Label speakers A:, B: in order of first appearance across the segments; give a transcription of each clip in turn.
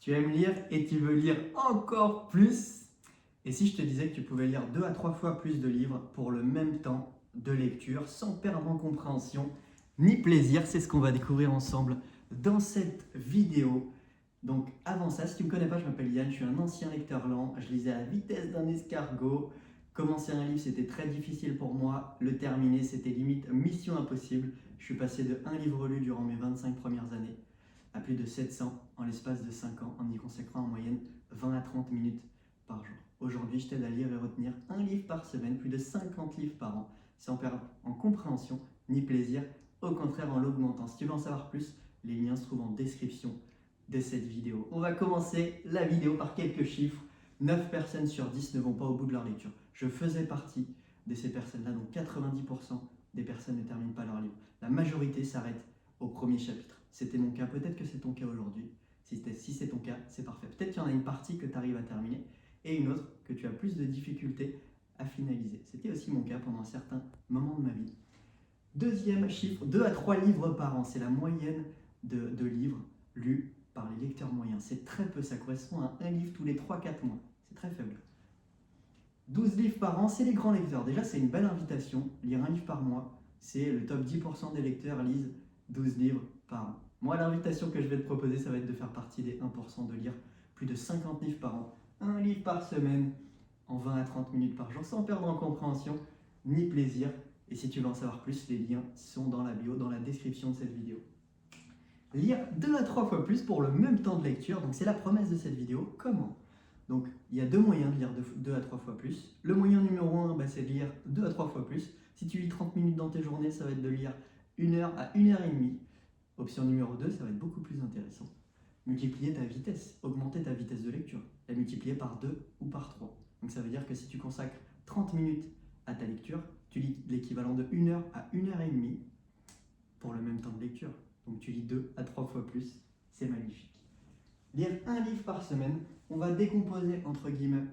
A: Tu aimes lire et tu veux lire encore plus? Et si je te disais que tu pouvais lire 2 à 3 fois plus de livres pour le même temps de lecture sans perdre en compréhension ni plaisir? C'est ce qu'on va découvrir ensemble dans cette vidéo. Donc avant ça, si tu ne me connais pas, je m'appelle Yann, je suis un ancien lecteur lent, je lisais à la vitesse d'un escargot. Commencer un livre, c'était très difficile pour moi, le terminer, c'était limite mission impossible. Je suis passé de 1 livre lu durant mes 25 premières années à plus de 700 en l'espace de 5 ans en y consacrant en moyenne 20 à 30 minutes par jour. Aujourd'hui, je t'aide à lire et retenir un livre par semaine, plus de 50 livres par an, sans perdre en compréhension ni plaisir, au contraire en l'augmentant. Si tu veux en savoir plus, les liens se trouvent en description de cette vidéo. On va commencer la vidéo par quelques chiffres. 9 personnes sur 10 ne vont pas au bout de leur lecture. Je faisais partie de ces personnes-là, donc 90% des personnes ne terminent pas leur livre. La majorité s'arrête au premier chapitre. C'était mon cas, peut-être que c'est ton cas aujourd'hui. Si c'est ton cas, c'est parfait. Peut-être qu'il y en a une partie que tu arrives à terminer et une autre que tu as plus de difficultés à finaliser. C'était aussi mon cas pendant un certain moment de ma vie. Deuxième chiffre, 2 à 3 livres par an. C'est la moyenne de livres lus par les lecteurs moyens. C'est très peu, ça correspond à un livre tous les 3-4 mois. C'est très faible. 12 livres par an, c'est les grands lecteurs. Déjà, c'est une belle invitation. Lire un livre par mois, c'est le top 10% des lecteurs lisent 12 livres par an. Moi, l'invitation que je vais te proposer, ça va être de faire partie des 1%, de lire plus de 50 livres par an, un livre par semaine, en 20 à 30 minutes par jour, sans perdre en compréhension ni plaisir. Et si tu veux en savoir plus, les liens sont dans la bio, dans la description de cette vidéo. Lire 2 à 3 fois plus pour le même temps de lecture, donc c'est la promesse de cette vidéo. Comment? Donc il y a deux moyens de lire 2 à 3 fois plus. Le moyen numéro 1, c'est de lire 2 à 3 fois plus. Si tu lis 30 minutes dans tes journées, ça va être de lire 1 heure à 1 heure et demie. Option numéro 2, ça va être beaucoup plus intéressant. Multiplier ta vitesse, augmenter ta vitesse de lecture, la multiplier par 2 ou par 3. Donc ça veut dire que si tu consacres 30 minutes à ta lecture, tu lis l'équivalent de 1 heure à 1 heure et demie pour le même temps de lecture. Donc tu lis 2 à 3 fois plus, c'est magnifique. Lire un livre par semaine, on va décomposer entre guillemets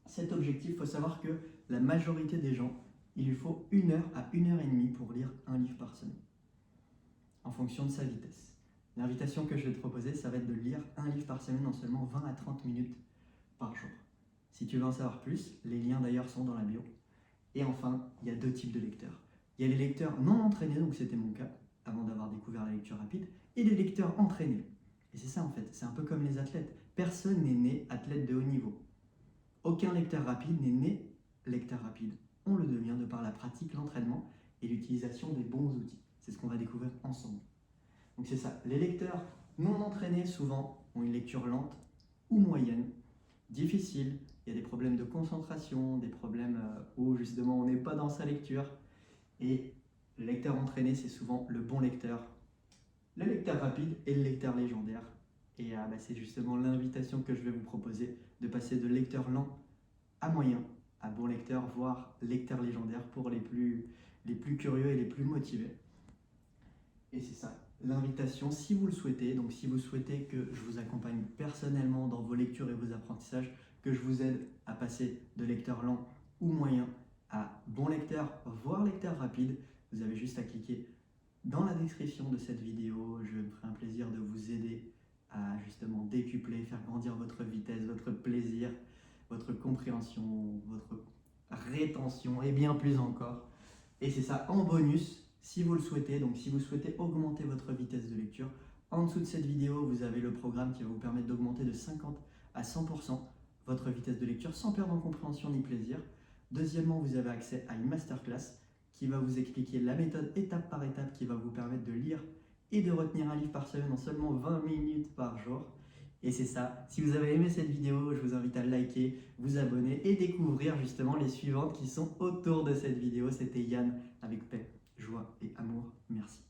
A: cet objectif. Il faut savoir que la majorité des gens, il lui faut 1 heure à 1 heure et demie pour lire un livre par semaine, en fonction de sa vitesse. L'invitation que je vais te proposer, ça va être de lire un livre par semaine en seulement 20 à 30 minutes par jour. Si tu veux en savoir plus, les liens d'ailleurs sont dans la bio. Et enfin, il y a deux types de lecteurs. Il y a les lecteurs non entraînés, donc c'était mon cas, avant d'avoir découvert la lecture rapide, et les lecteurs entraînés. Et c'est ça en fait, c'est un peu comme les athlètes. Personne n'est né athlète de haut niveau. Aucun lecteur rapide n'est né lecteur rapide. On le devient de par la pratique, l'entraînement et l'utilisation des bons outils. C'est ce qu'on va découvrir ensemble. Donc c'est ça, les lecteurs non entraînés souvent ont une lecture lente ou moyenne, difficile, il y a des problèmes de concentration, des problèmes où justement on n'est pas dans sa lecture. Et le lecteur entraîné, c'est souvent le bon lecteur, le lecteur rapide et le lecteur légendaire. Et c'est justement l'invitation que je vais vous proposer, de passer de lecteur lent à moyen, à bon lecteur, voire lecteur légendaire pour les plus curieux et les plus motivés. Et c'est ça, l'invitation, si vous le souhaitez, donc si vous souhaitez que je vous accompagne personnellement dans vos lectures et vos apprentissages, que je vous aide à passer de lecteur lent ou moyen à bon lecteur, voire lecteur rapide, vous avez juste à cliquer dans la description de cette vidéo. Je me ferai un plaisir de vous aider à justement décupler, faire grandir votre vitesse, votre plaisir, votre compréhension, votre rétention et bien plus encore. Et c'est ça en bonus si vous le souhaitez. Donc si vous souhaitez augmenter votre vitesse de lecture, en dessous de cette vidéo, vous avez le programme qui va vous permettre d'augmenter de 50 à 100% votre vitesse de lecture sans perdre en compréhension ni plaisir. Deuxièmement, vous avez accès à une masterclass qui va vous expliquer la méthode étape par étape qui va vous permettre de lire et de retenir un livre par semaine en seulement 20 minutes par jour. Et c'est ça, si vous avez aimé cette vidéo, je vous invite à liker, vous abonner et découvrir justement les suivantes qui sont autour de cette vidéo. C'était Yann avec paix, joie et amour. Merci.